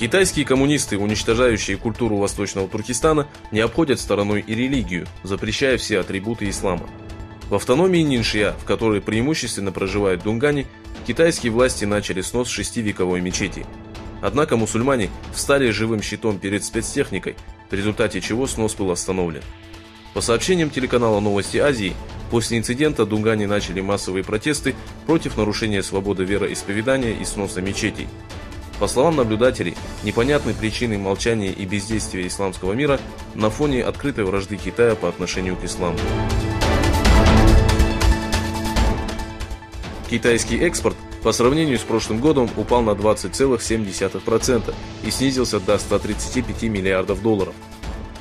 Китайские коммунисты, уничтожающие культуру Восточного Туркестана, не обходят стороной и религию, запрещая все атрибуты ислама. В автономии Ниншия, в которой преимущественно проживают дунгани, китайские власти начали снос 6-вековой мечети. Однако мусульмане встали живым щитом перед спецтехникой, в результате чего снос был остановлен. По сообщениям телеканала «Новости Азии», после инцидента дунгане начали массовые протесты против нарушения свободы вероисповедания и сноса мечетей. По словам наблюдателей, непонятны причины молчания и бездействия исламского мира на фоне открытой вражды Китая по отношению к исламу. Китайский экспорт по сравнению с прошлым годом упал на 20,7% и снизился до 135 миллиардов долларов.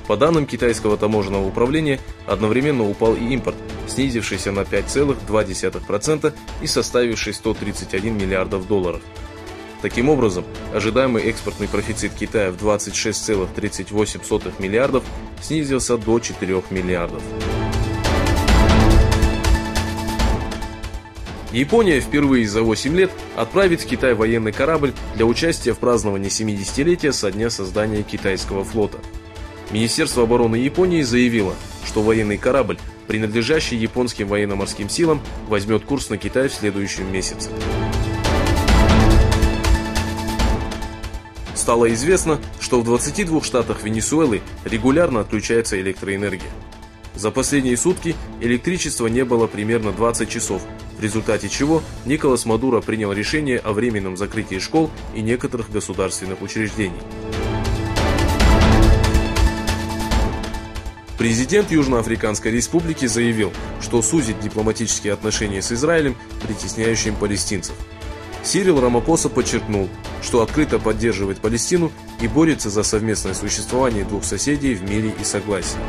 По данным китайского таможенного управления, одновременно упал и импорт, снизившийся на 5,2% и составивший 131 миллиардов долларов. Таким образом, ожидаемый экспортный профицит Китая в 26,38 миллиардов снизился до 4 миллиардов. Япония впервые за 8 лет отправит в Китай военный корабль для участия в праздновании 70-летия со дня создания китайского флота. Министерство обороны Японии заявило, что военный корабль, принадлежащий японским военно-морским силам, возьмет курс на Китай в следующем месяце. Стало известно, что в 22 штатах Венесуэлы регулярно отключается электроэнергия. За последние сутки электричества не было примерно 20 часов, в результате чего Николас Мадуро принял решение о временном закрытии школ и некоторых государственных учреждений. Президент Южноафриканской Республики заявил, что сузит дипломатические отношения с Израилем, притесняющим палестинцев. Сирил Рамапоса подчеркнул, что открыто поддерживает Палестину и борется за совместное существование двух соседей в мире и согласии.